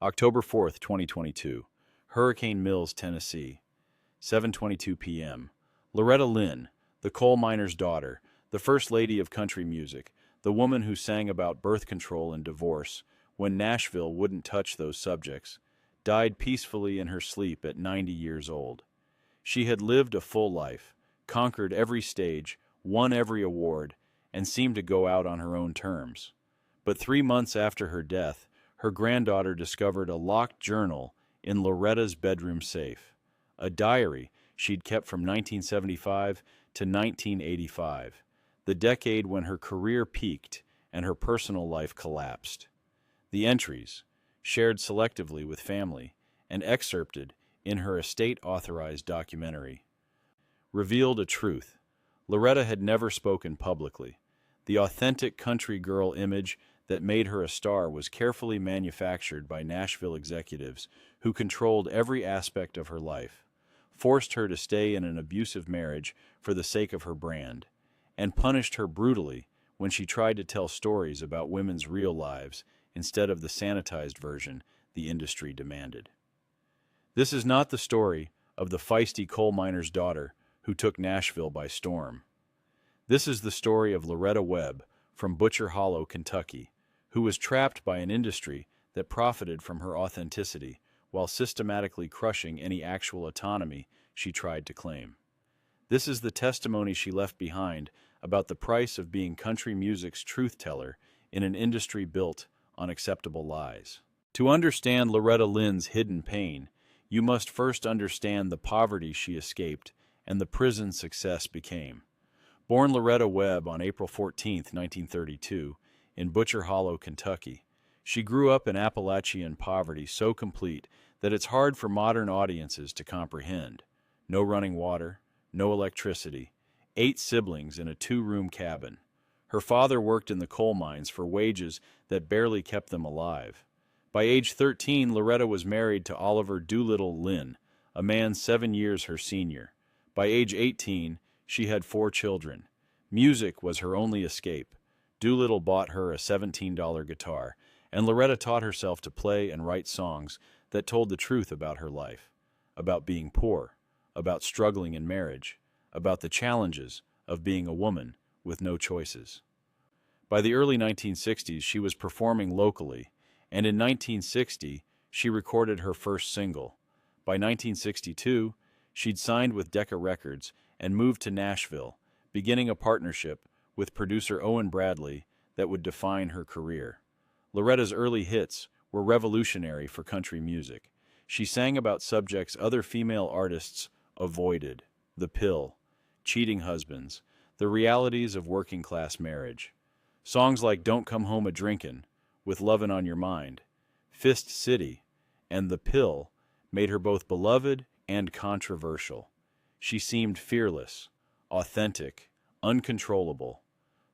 October 4th, 2022. Hurricane Mills, Tennessee. 7:22 p.m. Loretta Lynn, the coal miner's daughter, the first lady of country music, the woman who sang about birth control and divorce when Nashville wouldn't touch those subjects, died peacefully in her sleep at 90 years old. She had lived a full life, conquered every stage, won every award, and seemed to go out on her own terms. But 3 months after her death, her granddaughter discovered a locked journal in Loretta's bedroom safe, a diary she'd kept from 1975 to 1985, the decade when her career peaked and her personal life collapsed. The entries, shared selectively with family and excerpted in her estate-authorized documentary, revealed a truth Loretta had never spoken publicly. The authentic country girl image that made her a star was carefully manufactured by Nashville executives who controlled every aspect of her life, forced her to stay in an abusive marriage for the sake of her brand, and punished her brutally when she tried to tell stories about women's real lives instead of the sanitized version the industry demanded. This is not the story of the feisty coal miner's daughter who took Nashville by storm. This is the story of Loretta Webb from Butcher Hollow, Kentucky, who was trapped by an industry that profited from her authenticity while systematically crushing any actual autonomy she tried to claim. This is the testimony she left behind about the price of being country music's truth-teller in an industry built on acceptable lies. To understand Loretta Lynn's hidden pain, you must first understand the poverty she escaped and the prison success became. Born Loretta Webb on April 14, 1932, in Butcher Hollow, Kentucky, she grew up in Appalachian poverty so complete that it's hard for modern audiences to comprehend. No running water, no electricity, 8 siblings in a 2-room cabin. Her father worked in the coal mines for wages that barely kept them alive. By age 13, Loretta was married to Oliver Doolittle Lynn, a man 7 years her senior. By age 18, she had 4 children. Music was her only escape. Doolittle bought her a $17 guitar, and Loretta taught herself to play and write songs that told the truth about her life, about being poor, about struggling in marriage, about the challenges of being a woman with no choices. By the early 1960s, she was performing locally, and in 1960, she recorded her first single. By 1962, she'd signed with Decca Records and moved to Nashville, beginning a partnership with producer Owen Bradley that would define her career. Loretta's early hits were revolutionary for country music. She sang about subjects other female artists avoided: the pill, cheating husbands, the realities of working-class marriage. Songs like Don't Come Home a-Drinkin', With Lovin' on Your Mind, Fist City, and The Pill made her both beloved and controversial. She seemed fearless, authentic, uncontrollable,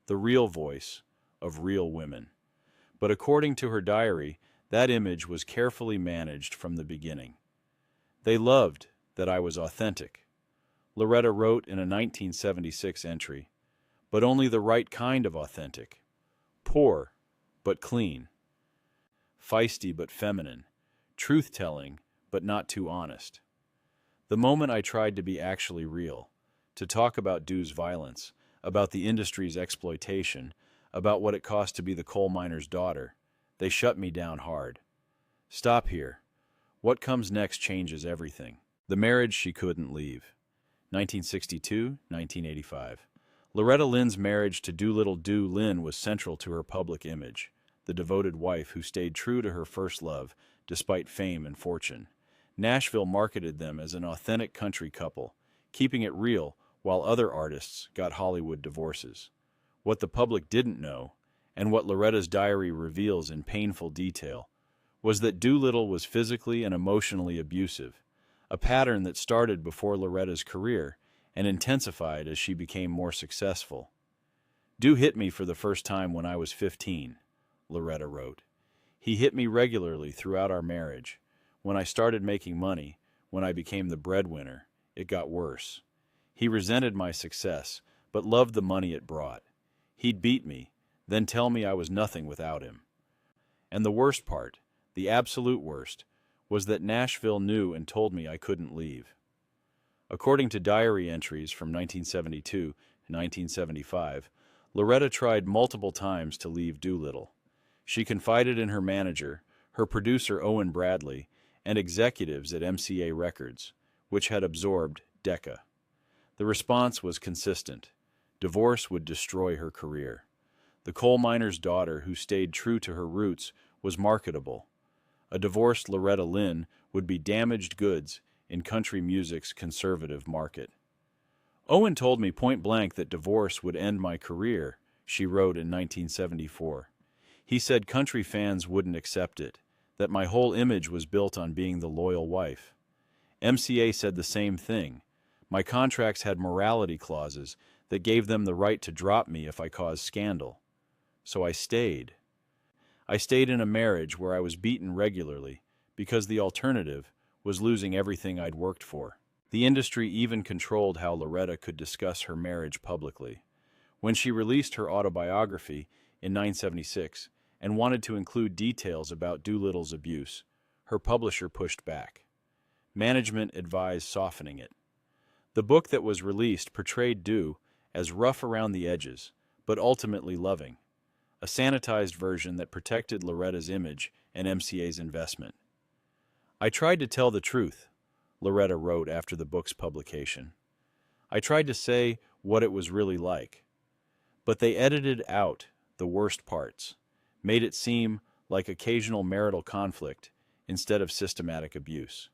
the real voice of real women. But according to her diary, that image was carefully managed from the beginning. They loved that I was authentic, Loretta wrote in a 1976 entry, but only the right kind of authentic. Poor, but clean. Feisty but feminine. Truth-telling, but not too honest. The moment I tried to be actually real, to talk about Due's violence, about the industry's exploitation, about what it cost to be the coal miner's daughter, they shut me down hard. Stop here. What comes next changes everything. The marriage she couldn't leave. 1962-1985. Loretta Lynn's marriage to Doolittle Doo Lynn was central to her public image, the devoted wife who stayed true to her first love despite fame and fortune. Nashville marketed them as an authentic country couple, keeping it real while other artists got Hollywood divorces. What the public didn't know, and what Loretta's diary reveals in painful detail, was that Doolittle was physically and emotionally abusive, a pattern that started before Loretta's career and intensified as she became more successful. Doo hit me for the first time when I was 15, Loretta wrote. He hit me regularly throughout our marriage. When I started making money, when I became the breadwinner, it got worse. He resented my success, but loved the money it brought. He'd beat me, then tell me I was nothing without him. And the worst part, The absolute worst was that Nashville knew and told me I couldn't leave. According to diary entries from 1972 to 1975, Loretta tried multiple times to leave Doolittle. She confided in her manager, her producer Owen Bradley, and executives at MCA Records, which had absorbed Decca. The response was consistent. Divorce would destroy her career. The coal miner's daughter, who stayed true to her roots, was marketable. A divorced Loretta Lynn would be damaged goods in country music's conservative market. Owen told me point blank that divorce would end my career, she wrote in 1974. He said country fans wouldn't accept it, that my whole image was built on being the loyal wife. MCA said the same thing. My contracts had morality clauses that gave them the right to drop me if I caused scandal. So I stayed. I stayed in a marriage where I was beaten regularly because the alternative was losing everything I'd worked for. The industry even controlled how Loretta could discuss her marriage publicly. When she released her autobiography in 1976 and wanted to include details about Doolittle's abuse, her publisher pushed back. Management advised softening it. The book that was released portrayed Do as rough around the edges, but ultimately loving. A sanitized version that protected Loretta's image and MCA's investment. I tried to tell the truth, Loretta wrote after the book's publication. I tried to say what it was really like. But they edited out the worst parts, made it seem like occasional marital conflict instead of systematic abuse.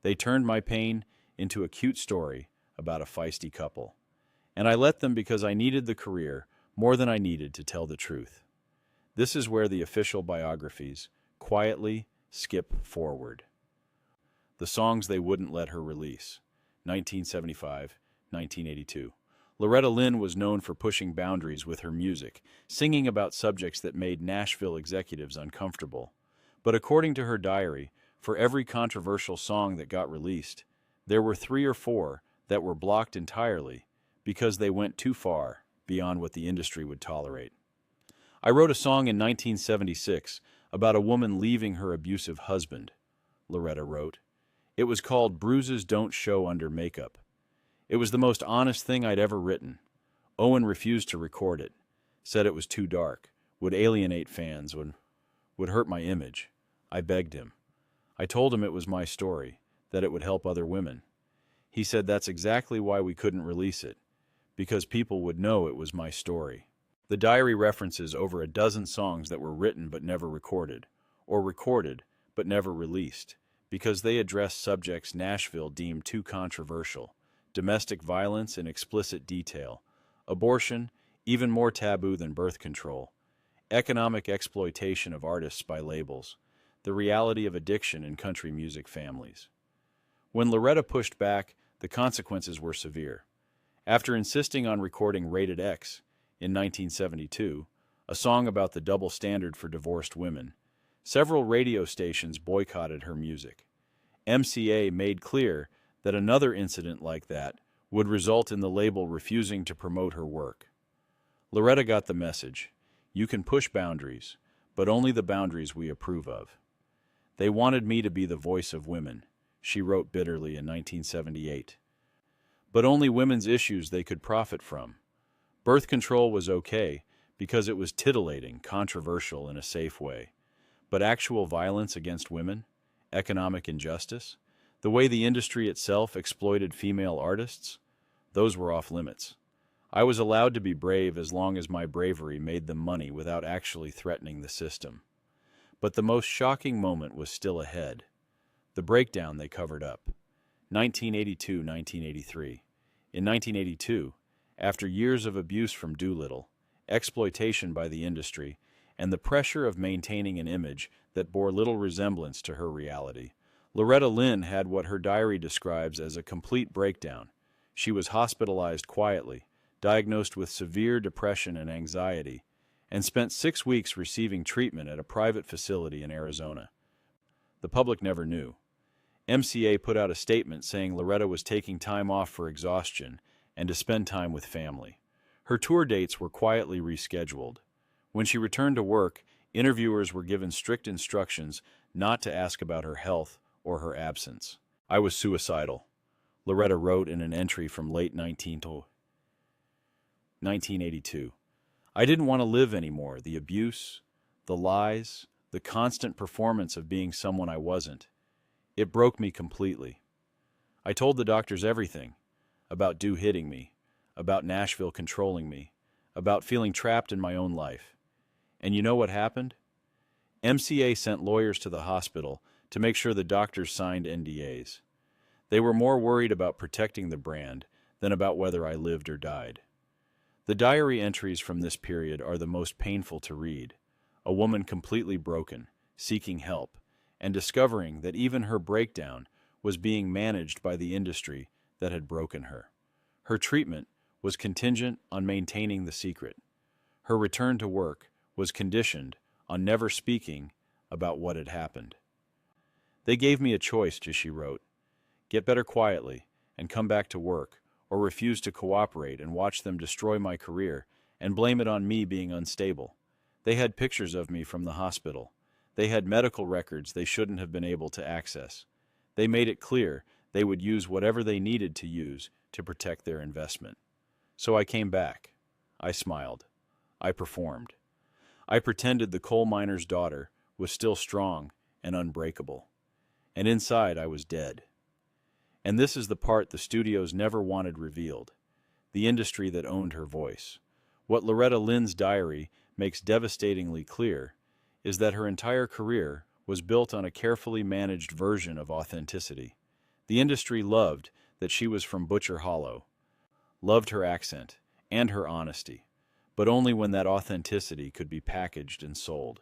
They turned my pain into a cute story about a feisty couple. And I let them because I needed the career more than I needed to tell the truth. This is where the official biographies quietly skip forward. The songs they wouldn't let her release. 1975, 1982. Loretta Lynn was known for pushing boundaries with her music, singing about subjects that made Nashville executives uncomfortable. But according to her diary, for every controversial song that got released, there were 3 or 4 that were blocked entirely because they went too far beyond what the industry would tolerate. I wrote a song in 1976 about a woman leaving her abusive husband, Loretta wrote. It was called Bruises Don't Show Under Makeup. It was the most honest thing I'd ever written. Owen refused to record it, said it was too dark, would alienate fans, would hurt my image. I begged him. I told him it was my story, that it would help other women. He said that's exactly why we couldn't release it, because people would know it was my story. The diary references over a dozen songs that were written but never recorded, or recorded but never released, because they addressed subjects Nashville deemed too controversial: domestic violence in explicit detail, abortion, even more taboo than birth control, economic exploitation of artists by labels, the reality of addiction in country music families. When Loretta pushed back, the consequences were severe. After insisting on recording Rated X in 1972, a song about the double standard for divorced women, several radio stations boycotted her music. MCA made clear that another incident like that would result in the label refusing to promote her work. Loretta got the message. You can push boundaries, but only the boundaries we approve of. They wanted me to be the voice of women, she wrote bitterly in 1978. But only women's issues they could profit from. Birth control was okay because it was titillating, controversial in a safe way. But actual violence against women, economic injustice, the way the industry itself exploited female artists, those were off limits. I was allowed to be brave as long as my bravery made them money without actually threatening the system. But the most shocking moment was still ahead. The breakdown they covered up. 1982-1983. In 1982, after years of abuse from Doolittle, exploitation by the industry, and the pressure of maintaining an image that bore little resemblance to her reality, Loretta Lynn had what her diary describes as a complete breakdown. She was hospitalized quietly, diagnosed with severe depression and anxiety, and spent 6 weeks receiving treatment at a private facility in Arizona. The public never knew. MCA put out a statement saying Loretta was taking time off for exhaustion and to spend time with family. Her tour dates were quietly rescheduled. When she returned to work, interviewers were given strict instructions not to ask about her health or her absence. I was suicidal, Loretta wrote in an entry from late 1982. I didn't want to live anymore. The abuse, the lies, the constant performance of being someone I wasn't. It broke me completely. I told the doctors everything, about Dew hitting me, about Nashville controlling me, about feeling trapped in my own life. And you know what happened? MCA sent lawyers to the hospital to make sure the doctors signed NDAs. They were more worried about protecting the brand than about whether I lived or died. The diary entries from this period are the most painful to read. A woman completely broken, seeking help, and discovering that even her breakdown was being managed by the industry that had broken her. Her treatment was contingent on maintaining the secret. Her return to work was conditioned on never speaking about what had happened. They gave me a choice, she wrote. Get better quietly and come back to work, or refuse to cooperate and watch them destroy my career and blame it on me being unstable. They had pictures of me from the hospital. They had medical records they shouldn't have been able to access. They made it clear they would use whatever they needed to use to protect their investment. So I came back. I smiled. I performed. I pretended the coal miner's daughter was still strong and unbreakable. And inside I was dead. And this is the part the studios never wanted revealed. The industry that owned her voice. What Loretta Lynn's diary makes devastatingly clear is that her entire career was built on a carefully managed version of authenticity. The industry loved that she was from Butcher Hollow, loved her accent and her honesty, but only when that authenticity could be packaged and sold.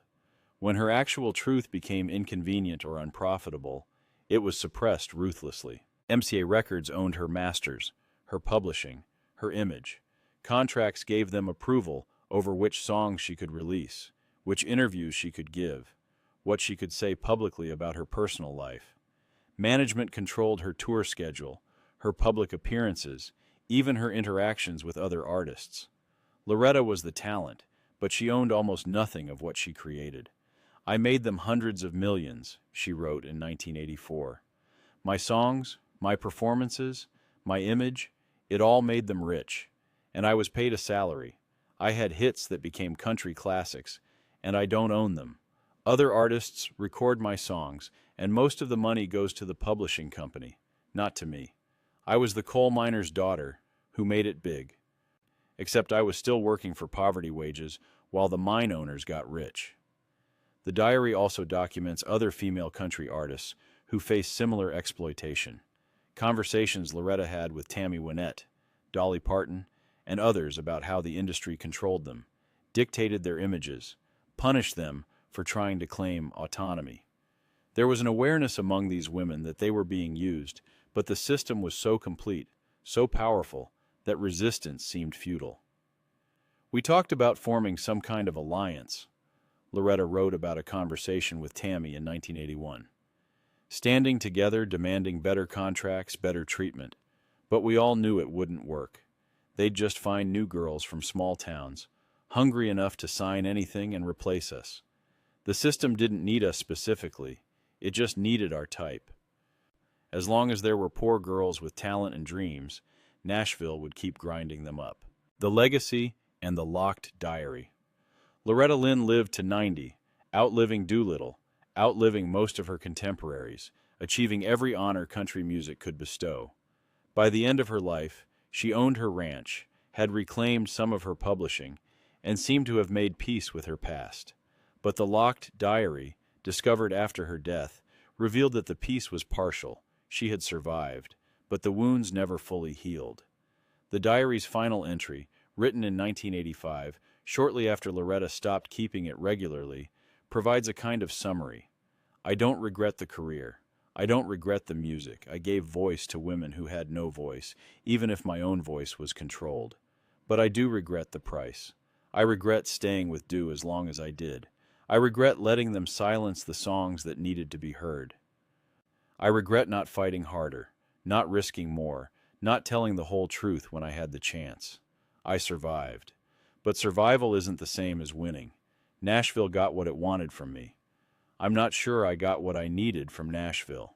When her actual truth became inconvenient or unprofitable, it was suppressed ruthlessly. MCA Records owned her masters, her publishing, her image. Contracts gave them approval over which songs she could release, which interviews she could give, what she could say publicly about her personal life. Management controlled her tour schedule, her public appearances, even her interactions with other artists. Loretta was the talent, but she owned almost nothing of what she created. I made them hundreds of millions, she wrote in 1984. My songs, my performances, my image, it all made them rich. And I was paid a salary. I had hits that became country classics, and I don't own them. Other artists record my songs, and most of the money goes to the publishing company, not to me. I was the coal miner's daughter who made it big. Except I was still working for poverty wages while the mine owners got rich. The diary also documents other female country artists who faced similar exploitation. Conversations Loretta had with Tammy Wynette, Dolly Parton, and others about how the industry controlled them, dictated their images, punished them for trying to claim autonomy. There was an awareness among these women that they were being used, but the system was so complete, so powerful, that resistance seemed futile. We talked about forming some kind of alliance. Loretta wrote about a conversation with Tammy in 1981. Standing together, demanding better contracts, better treatment. But we all knew it wouldn't work. They'd just find new girls from small towns, hungry enough to sign anything and replace us. The system didn't need us specifically. It just needed our type. As long as there were poor girls with talent and dreams, Nashville would keep grinding them up. The legacy and the locked diary. Loretta Lynn lived to 90, outliving Doolittle, outliving most of her contemporaries, achieving every honor country music could bestow. By the end of her life, she owned her ranch, had reclaimed some of her publishing, and seemed to have made peace with her past. But the locked diary, discovered after her death, revealed that the peace was partial. She had survived, but the wounds never fully healed. The diary's final entry, written in 1985, shortly after Loretta stopped keeping it regularly, provides a kind of summary. I don't regret the career. I don't regret the music. I gave voice to women who had no voice, even if my own voice was controlled. But I do regret the price. I regret staying with Dew as long as I did. I regret letting them silence the songs that needed to be heard. I regret not fighting harder, not risking more, not telling the whole truth when I had the chance. I survived. But survival isn't the same as winning. Nashville got what it wanted from me. I'm not sure I got what I needed from Nashville.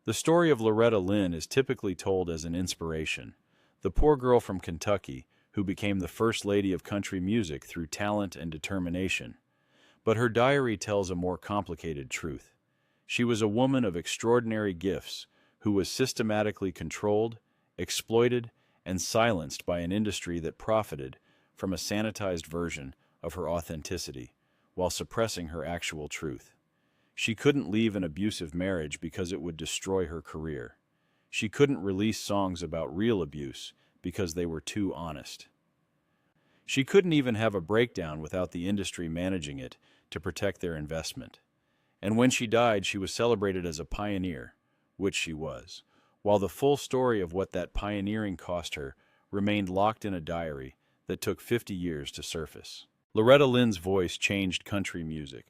The story of Loretta Lynn is typically told as an inspiration. The poor girl from Kentucky who became the first lady of country music through talent and determination. But her diary tells a more complicated truth. She was a woman of extraordinary gifts who was systematically controlled, exploited, and silenced by an industry that profited from a sanitized version of her authenticity while suppressing her actual truth. She couldn't leave an abusive marriage because it would destroy her career. She couldn't release songs about real abuse because they were too honest. She couldn't even have a breakdown without the industry managing it to protect their investment. And when she died, she was celebrated as a pioneer, which she was, while the full story of what that pioneering cost her remained locked in a diary that took 50 years to surface. Loretta Lynn's voice changed country music,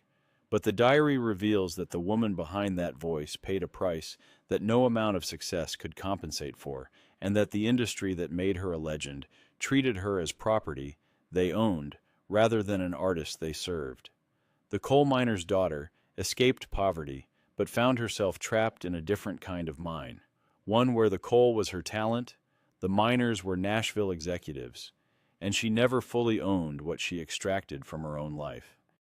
but the diary reveals that the woman behind that voice paid a price that no amount of success could compensate for, and that the industry that made her a legend treated her as property they owned rather than an artist they served. The coal miner's daughter escaped poverty, but found herself trapped in a different kind of mine, one where the coal was her talent, the miners were Nashville executives, and she never fully owned what she extracted from her own life.